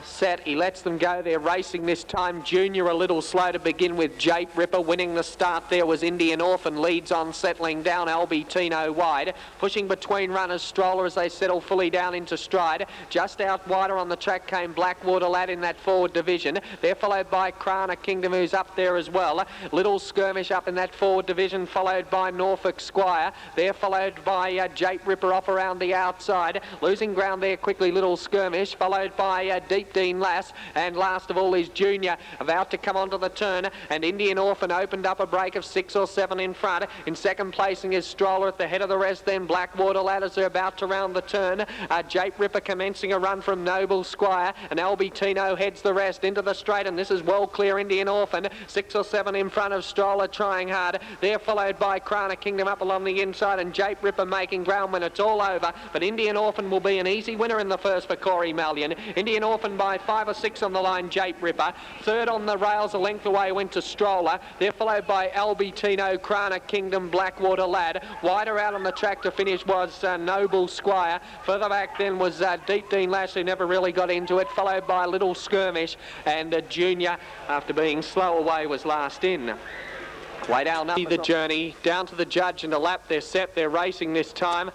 set. He lets them go. They're racing this time. Junior a little slow to begin with. Jape Ripper winning the start there was Indian Orphan. Leads on, settling down. Albitino wide. Pushing between runners. Stroller as they settle fully down into stride. Just out wider on the track came Blackwater Lad in that forward division. They're followed by Krana Kingdom, who's up there as well. Little Skirmish up in that forward division, followed by Norfolk Squire. They're followed by Jape Ripper off around the outside. Losing ground there quickly, Little Skirmish, followed by Deep Dean Lass, and last of all is Junior, about to come onto the turn, and Indian Orphan opened up a break of 6 or 7 in front. In second placing is Stroller at the head of the rest, then Blackwater Lad as they're about to round the turn. Jape Ripper commencing a run from Noble Squire, and Albitino heads the rest into the straight, and this is well clear Indian Orphan, 6 or 7 in front of Stroller trying hard. They're followed by Krana Kingdom up along the inside, and Jape Ripper making ground when it's all over, but Indian Orphan will be an easy winner in the first for Corey Mallion. Indian Orphan by 5 or 6 on the line, Jape Ripper. Third on the rails, a length away went to Stroller. They're followed by Albitino, Krana Kingdom, Blackwater Lad. Wider out on the track to finish was Noble Squire. Further back then was Deep Dean Lass, who never really got into it, followed by Little Skirmish, and Junior, after being slow away, was last in. Way down the journey, down to the judge and a lap. They're set, they're racing this time.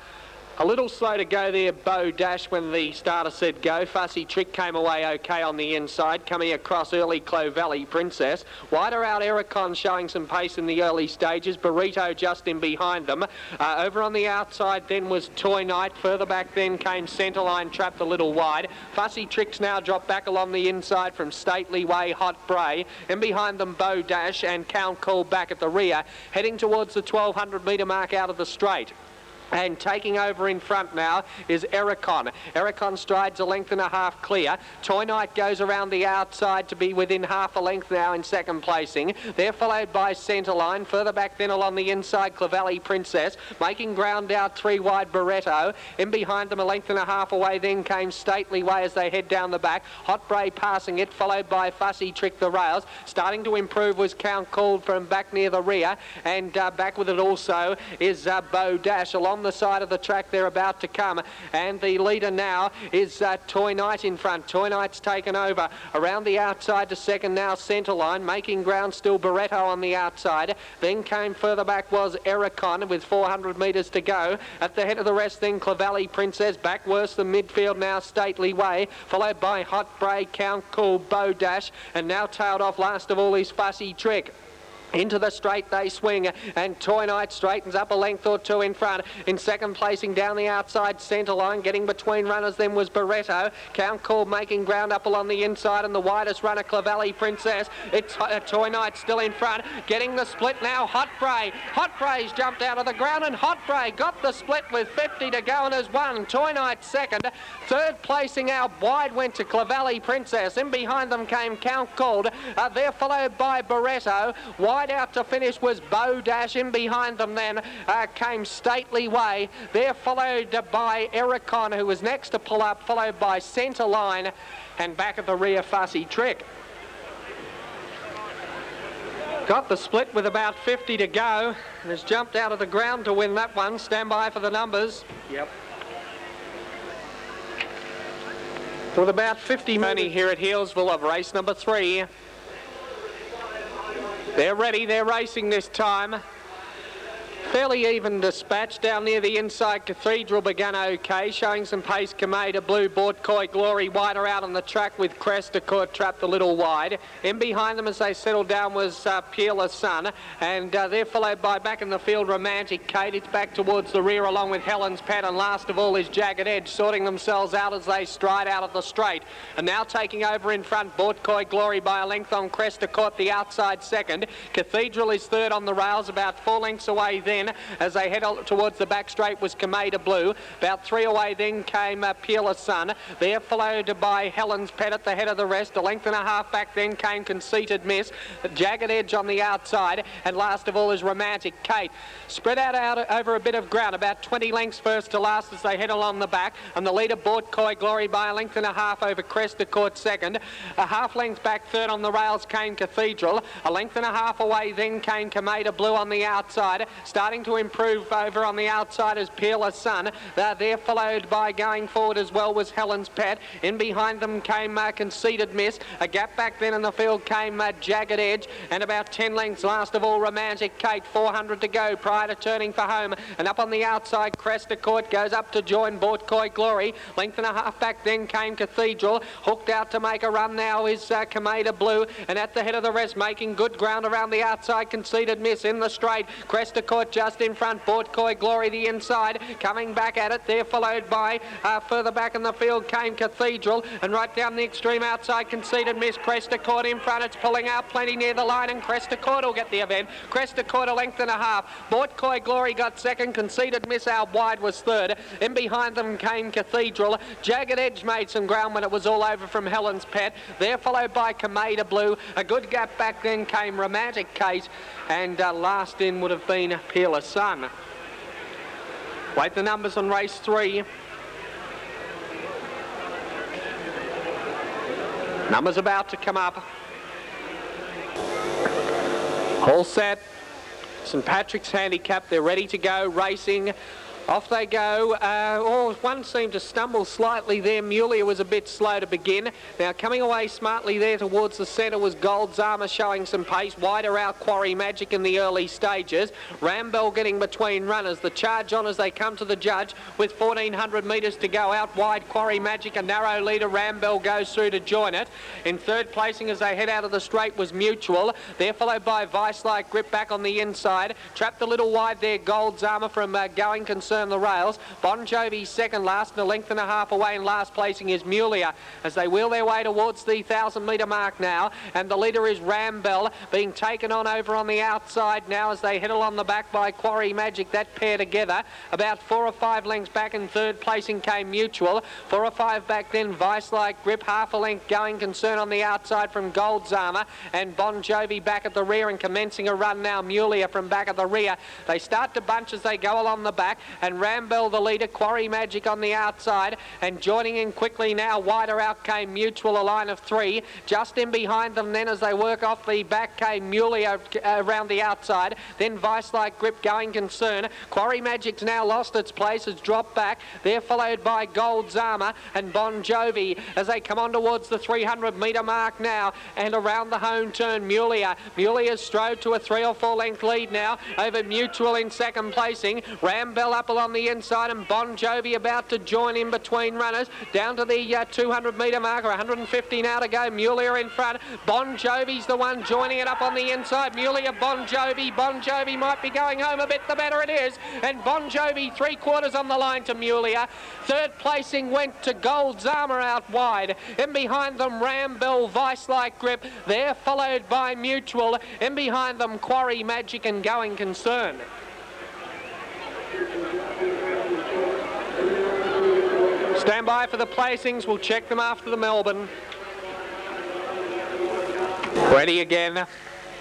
A little slow to go there, Bow Dash, when the starter said go. Fussy Trick came away okay on the inside, coming across early Clovelly Princess. Wider out Ericon showing some pace in the early stages. Burrito just in behind them. Over on the outside then was Toy Knight. Further back then came Centerline, trapped a little wide. Fussy Tricks now dropped back along the inside from Stately Way, Hot Bray. And behind them Bow Dash and Count Call back at the rear, heading towards the 1200 metre mark out of the straight. And taking over in front now is Ericon. Ericon strides a length and a half clear. Toy Knight goes around the outside to be within half a length now in second placing. They're followed by Centerline. Further back then along the inside, Clovelly Princess. Making ground out 3 wide, Barretto. In behind them a length and a half away then came Stately Way as they head down the back. Hot Bray passing it, followed by Fussy Trick the rails. Starting to improve was Count Called from back near the rear. And back with it also is Bow Dash along the side of the track. They're about to come, and the leader now is Toy Knight in front. Toy Knight's taken over around the outside to second now, Centerline making ground, still Barretto on the outside. Then came further back was Ericon with 400 metres to go. At the head of the rest then Clovelly Princess, back worse than midfield now Stately Way, followed by Hot Bray, Count Cool, Bow Dash, and now tailed off last of all is Fussy Trick. Into the straight they swing, and Toy Knight straightens up a length or 2 in front. In second placing down the outside centre line, getting between runners then was Barretto. Count Call making ground up along the inside, and the widest runner Clovelly Princess. It's Toy Knight still in front, getting the split now. Hot Bray. Hot Bray's jumped out of the ground, and Hot Bray got the split with 50 to go and has won. Toy Knight second. Third placing out wide went to Clovelly Princess. In behind them came Count Called. They're followed by Barretto. Wide out to finish was Bow Dash. In behind them then came Stately Way. They're followed by Ericon, who was next to pull up, followed by Centerline, and back at the rear Fussy Trick. Got the split with about 50 to go and has jumped out of the ground to win that one. Stand by for the numbers. Yep. With about 50 money here at Healesville of race number 3. They're ready, they're racing this time. Fairly even dispatch down near the inside. Cathedral began okay, showing some pace. Kameda Blue, Bortkoi Glory wider out on the track with Crestacourt trapped a little wide. In behind them as they settled down was Peerless Sun, and they're followed by back in the field Romantic Kate. It's back towards the rear along with Helen's Pet, and last of all is Jagged Edge, sorting themselves out as they stride out of the straight. And now taking over in front, Bortkoi Glory by a length on Crestacourt, the outside second. Cathedral is third on the rails, about 4 lengths away then. As they head towards the back straight was Kameda Blue. About 3 away then came Peerless Sun. They're followed by Helen's Pet at the head of the rest. A length and a half back then came Conceited Miss. Jagged Edge on the outside. And last of all is Romantic Kate. Spread out over a bit of ground. About 20 lengths first to last as they head along the back. And the leader Bortkoi Glory by a length and a half over Crestacourt second. A half length back third on the rails came Cathedral. A length and a half away then came Kameda Blue on the outside. Starting starting to improve over on the outside as Peerless Sun. They're followed by going forward as well was Helen's Pet. In behind them came Conceited Miss. A gap back then in the field came Jagged Edge, and about 10 lengths last of all Romantic Kate. 400 to go prior to turning for home, and up on the outside Cresta Court goes up to join Bortkoi Glory. Length and a half back then came Cathedral. Hooked out to make a run now is Kameda Blue, and at the head of the rest making good ground around the outside Conceited Miss in the straight. Cresta Court just in front, Bortkoi Glory the inside, coming back at it. They're followed by further back in the field came Cathedral, and right down the extreme outside Conceited Miss. Cresta Court in front, it's pulling out plenty near the line, and Cresta Court will get the event. Cresta Court a length and a half. Bortkoi Glory got second, Conceited Miss out wide was third. In behind them came Cathedral. Jagged Edge made some ground when it was all over from Helen's Pet. They're followed by Kameda Blue. A good gap back then came Romantic Kate, and last in would have been Peerless Sun. Wait the numbers on race 3. Numbers about to come up. All set. St Patrick's Handicap, they're ready to go, racing. Off they go. One seemed to stumble slightly there. Mulia was a bit slow to begin. Now coming away smartly there towards the centre was Gold's Armour showing some pace. Wider out Quarry Magic in the early stages. Rambell getting between runners. The charge on as they come to the judge with 1,400 metres to go. Out wide Quarry Magic, a narrow leader. Rambell goes through to join it. In third placing as they head out of the straight was Mutual. They're followed by Vice Like Grip back on the inside. Trapped a little wide there Gold's Armour from Going Concern the rails. Bon Jovi second last, and a length and a half away in last placing is Mulia as they wheel their way towards the 1,000 metre mark now, and the leader is Rambell being taken on over on the outside now as they head along the back by Quarry Magic. That pair together about 4 or 5 lengths back. In third placing came Mutual. 4 or 5 back then Vice Like Grip, half a length Going Concern on the outside from Gold's Armour, and Bon Jovi back at the rear and commencing a run now. Mulia from back at the rear. They start to bunch as they go along the back, and Rambell the leader, Quarry Magic on the outside, and joining in quickly now wider out came Mutual, a line of 3. Just in behind them then as they work off the back came Mulia around the outside, then Vice Like Grip, Going Concern. Quarry Magic's now lost its place, has dropped back. They're followed by Gold's Armour and Bon Jovi as they come on towards the 300 metre mark now, and around the home turn Mulia. Mulia strode to a 3 or 4 length lead now over Mutual in second placing. Rambell up along the inside, and Bon Jovi about to join in between runners down to the 200 metre mark, or 150 now to go. Mulia in front. Bon Jovi's the one joining it up on the inside. Mulia, Bon Jovi. Bon Jovi might be going home a bit, the better it is, and Bon Jovi 3/4 on the line to Mulia. Third placing went to Gold's Armour out wide. In behind them Rambell, Vice Like Grip. They're followed by Mutual. In behind them Quarry Magic and Going Concern. Stand by for the placings. We'll check them after the Melbourne. Ready again.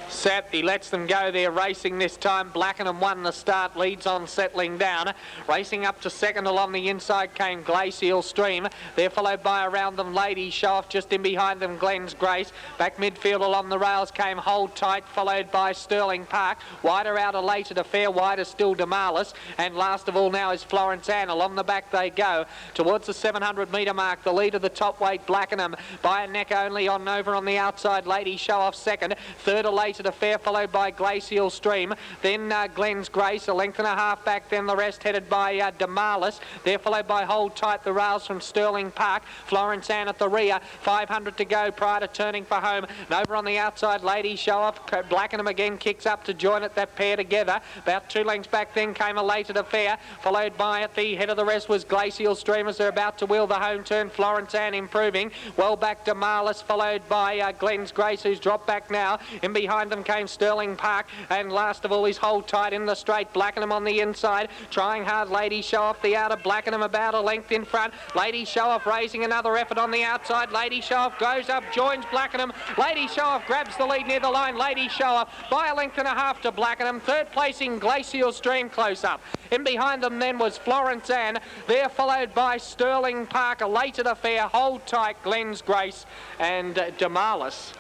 Set, he lets them go there, racing this time. Blackenham won the start, leads on settling down. Racing up to second along the inside came Glacial Stream. They're followed by around them Lady Show Off, just in behind them Glenn's Grace. Back midfield along the rails came Hold Tight, followed by Sterling Park. Wider out Elated Affair, wider still Demalis. And last of all now is Florence Ann. Along the back they go towards the 700 metre mark. The lead of the top weight Blackenham by a neck only on over on the outside. Lady Show Off second. Third Elated Affair, followed by Glacial Stream. Then Glenn's Grace, a length and a half back. Then the rest headed by Demalis. They're followed by Hold Tight, the rails from Sterling Park. Florence Ann at the rear. 500 to go prior to turning for home. And over on the outside, Lady Show Off. Blackenham again kicks up to join it, that pair together. About 2 lengths back then came Elated Affair. Followed by at the head of the rest was Glacial Stream as they're about to wheel the home turn. Florence Ann improving. Well back Demalis, followed by Glenn's Grace, who's dropped back now. In behind them came Sterling Park, and last of all is Hold Tight in the straight. Blackenham on the inside, trying hard. Lady Show Off the outer. Blackenham about a length in front. Lady Show Off raising another effort on the outside. Lady Show Off goes up, joins Blackenham. Lady Show Off grabs the lead near the line. Lady Show Off by a length and a half to Blackenham. Third placing Glacial Stream close up. In behind them then was Florence Ann. They're followed by Sterling Park, Elated Affair, Hold Tight, Glenn's Grace and Demalis.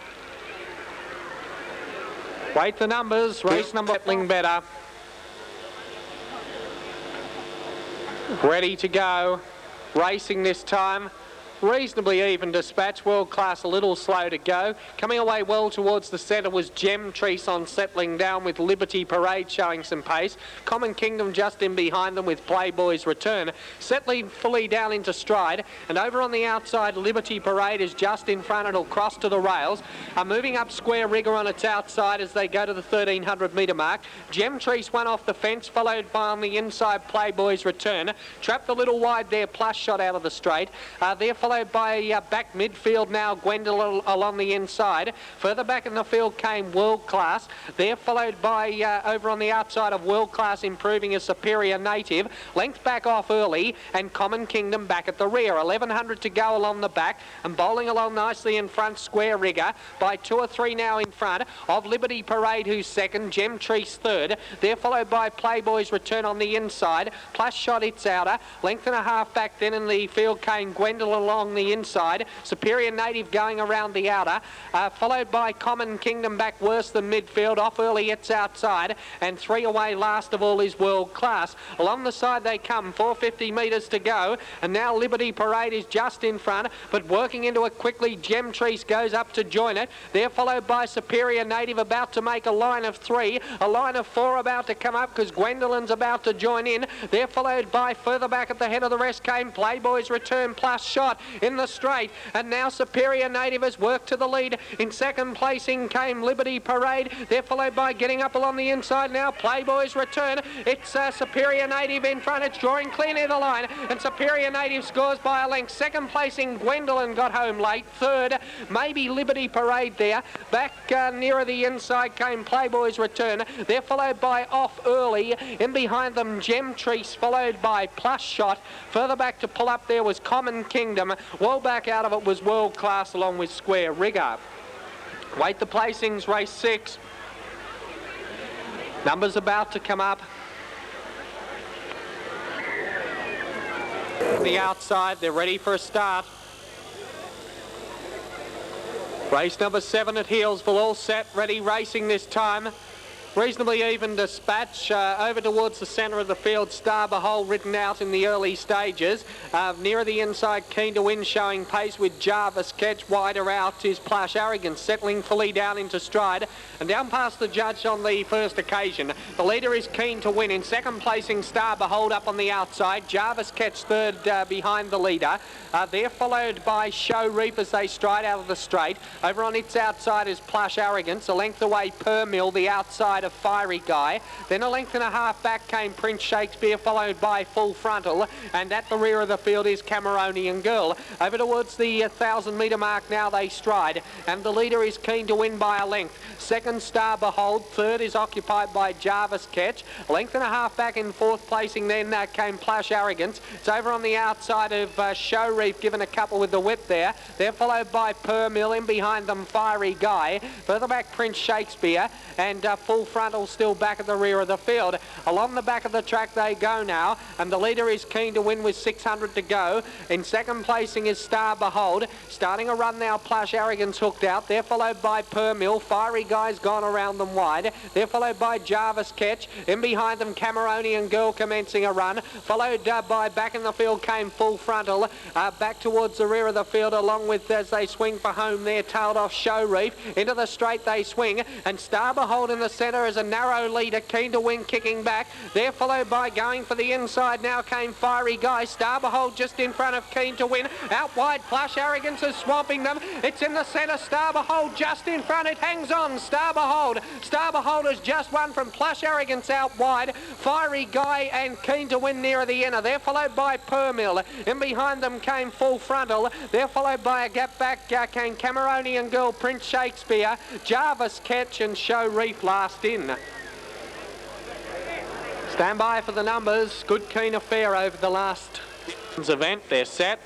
Wait the numbers, race number settling better. Ready to go, racing this time. Reasonably even dispatch, world class, a little slow to go. Coming away well towards the centre was Gem Treason settling down with Liberty Parade showing some pace. Common Kingdom just in behind them with Playboy's Return. Settling fully down into stride, and over on the outside Liberty Parade is just in front. It'll cross to the rails. Moving up Square Rigger on its outside as they go to the 1300 metre mark. Gem Treason went off the fence, followed by on the inside Playboy's Return. Trapped a little wide there, Plus shot out of the straight. They're followed by back midfield now, Gwendolyn along the inside. Further back in the field came World Class. They're followed by over on the outside of World Class, improving a Superior Native. Length back off early, and Common Kingdom back at the rear. 1100 to go along the back, and bowling along nicely in front Square Rigger by 2 or 3 now in front of Liberty Parade, who's second, Gem Treason third. They're followed by Playboy's Return on the inside. Plus shot its outer. Length and a half back then in the field came Gwendolyn along the inside. Superior Native going around the outer, followed by Common Kingdom back worse than midfield. Off early, it's outside, and 3 away last of all is World Class. Along the side they come, 450 metres to go, and now Liberty Parade is just in front, but working into it quickly. Gem Treason goes up to join it. They're followed by Superior Native, about to make a line of 3, a line of 4 about to come up because Gwendolyn's about to join in. They're followed by, further back at the head of the rest came Playboy's Return, Plus shot in the straight, and now Superior Native has worked to the lead. In second placing came Liberty Parade. They're followed by, getting up along the inside now, Playboy's Return. It's Superior Native in front. It's drawing clear near the line, and Superior Native scores by a length. Second placing Gwendolyn got home late. Third, maybe Liberty Parade there. Back nearer the inside came Playboy's Return. They're followed by Off Early. In behind them Gem Treason, followed by Plus Shot. Further back to pull up there was Common Kingdom. Well back out of it was World Class along with Square Rigger. Wait the placings, race 6. Numbers about to come up. The outside, they're ready for a start. Race number 7 at Healesville, all set, ready, racing this time. Reasonably even dispatch, over towards the centre of the field, Star Behold written out in the early stages. Nearer the inside, Keen to Win showing pace with Jarvis Sketch. Wider out is Plush Arrogance, settling fully down into stride and down past the judge on the first occasion. The leader is Keen to Win. In second placing, Star Behold up on the outside. Jarvis Sketch third behind the leader. They're followed by Show Reef as they stride out of the straight. Over on its outside is Plush Arrogance. A length away, Per Mill, the outside of Fiery Guy. Then a length and a half back came Prince Shakespeare, followed by Full Frontal, and at the rear of the field is Cameronian Girl. Over towards the 1,000 metre mark now they stride, and the leader is Keen to Win by a length. Second, Star Behold. Third is occupied by Jarvis Catch. A length and a half back in fourth placing then came Plush Arrogance. It's over on the outside of Show Reef, given a couple with the whip there. They're followed by Per Mill. In behind them Fiery Guy. Further back Prince Shakespeare, and Full Frontal still back at the rear of the field. Along the back of the track they go now, and the leader is Keen to Win with 600 to go. In second placing is Star Behold. Starting a run now, Plush Arrogance hooked out. They're followed by Per Mill. Fiery Guy's gone around them wide. They're followed by Jarvis Catch. In behind them Cameronian Girl commencing a run. Followed by, back in the field came Full Frontal. Back towards the rear of the field, along with, as they swing for home there, tailed off Show Reef. Into the straight they swing, and Star Behold in the centre is a narrow leader. Keen to Win kicking back. They're followed by, going for the inside now came Fiery Guy. Star Behold just in front of Keen to Win. Out wide, Plush Arrogance is swamping them. It's in the centre. Star Behold just in front. It hangs on. Star Behold. Star Behold has just won from Plush Arrogance out wide. Fiery Guy and Keen to Win nearer the inner. They're followed by Per Mill. In behind them came Full Frontal. They're followed by a gap back came Cameronian Girl, Prince Shakespeare, Jarvis Catch and Show Reef last in. Stand by for the numbers. Good keen affair over the last event. They're set.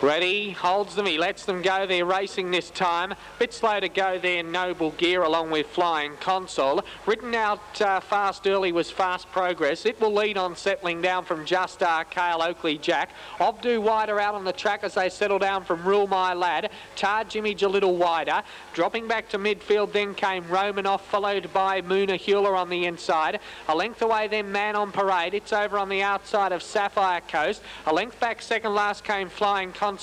Ready, holds them, he lets them go, they're racing this time. Bit slow to go there, Noble Gear along with Flying Console. Written out fast early was Fast Progress. It will lead on settling down from Just Kale, Oakley Jack. Obdu wider out on the track as they settle down from Rule My Lad. Taj Image a little wider. Dropping back to midfield then came Romanoff, followed by Moona Hewler on the inside. A length away then Man on Parade. It's over on the outside of Sapphire Coast. A length back second last came Flying Console.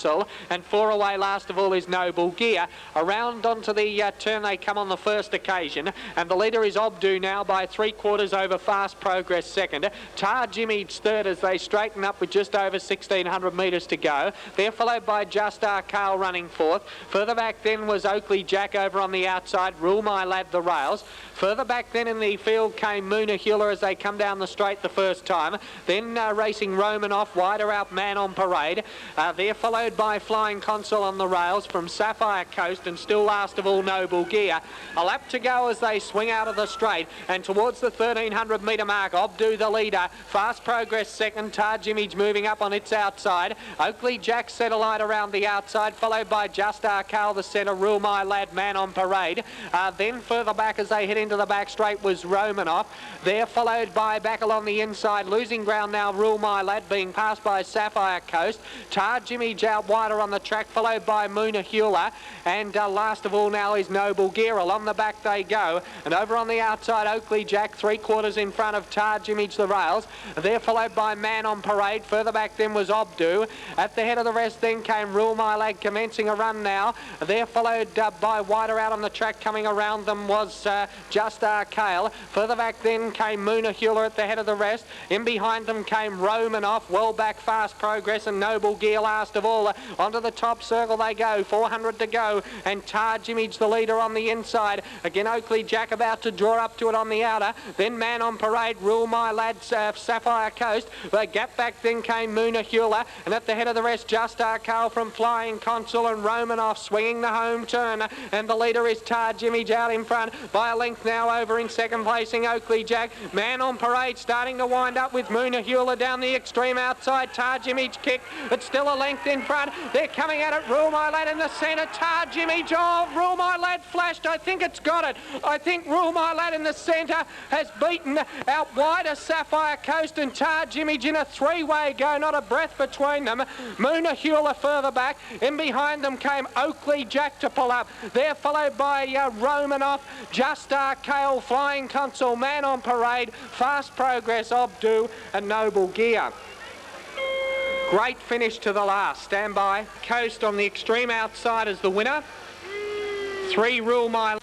And 4 away last of all is Noble Gear. Around onto the turn they come on the first occasion, and the leader is Obdu now by 3/4 over Fast Progress second. Taj Image third as they straighten up with just over 1,600 metres to go. They're followed by Just Kale running fourth. Further back then was Oakley Jack over on the outside, Rule My Lad the rails. Further back then in the field came Moona Hewler as they come down the straight the first time. Then racing Romanoff, wider out Man on Parade. They're followed by Flying Console on the rails from Sapphire Coast, and still last of all Noble Gear. A lap to go as they swing out of the straight and towards the 1,300 metre mark. Obdu the leader, Fast Progress second, Taj Image moving up on its outside. Oakley Jack Satellite around the outside, followed by Just Kale the centre, Rule My Lad, Man on Parade. Then further back as they head into the back straight was Romanoff. They're followed by back along the inside, losing ground now, Rule My Lad, being passed by Sapphire Coast. Taj Image out wider on the track, followed by Moona Hewler, and last of all now is Noble Gear. Along the back they go, and over on the outside Oakley Jack 3/4 in front of Taj Image the rails. They're followed by Man on Parade. Further back then was Obdu. At the head of the rest then came Rule My Lad, commencing a run now. They're followed by wider out on the track. Coming around them was Just Kale. Further back then came Moona Hewler at the head of the rest. In behind them came Romanoff, well back Fast Progress, and Noble Gear last of all. Onto the top circle they go, 400 to go, and Taj Image the leader on the inside. Again Oakley Jack about to draw up to it on the outer. Then Man on Parade, Rule My Lad, Sapphire Coast. The gap back then came Moona Hewler, and at the head of the rest Just Kale from Flying Console, and Romanoff swinging the home turn, and the leader is Taj Image out in front by a length now. Over in second placing Oakley Jack. Man on Parade starting to wind up with Moona Hewler down the extreme outside. Taj Image kick, but still a length in front. They're coming at it. Rule My Lad in the centre. Taj Image. Oh, Rule My Lad flashed. I think it's got it. I think Rule My Lad in the centre has beaten out wider Sapphire Coast and Taj Image in a three-way go. Not a breath between them. Moona Hewler further back. In behind them came Oakley Jack to pull up. They're followed by Romanoff, Just Kale, Flying Console, Man on Parade, Fast Progress, Obdu, and Noble Gear. Great finish to the last. Stand by. Coast on the extreme outside as the winner. 3 Rule My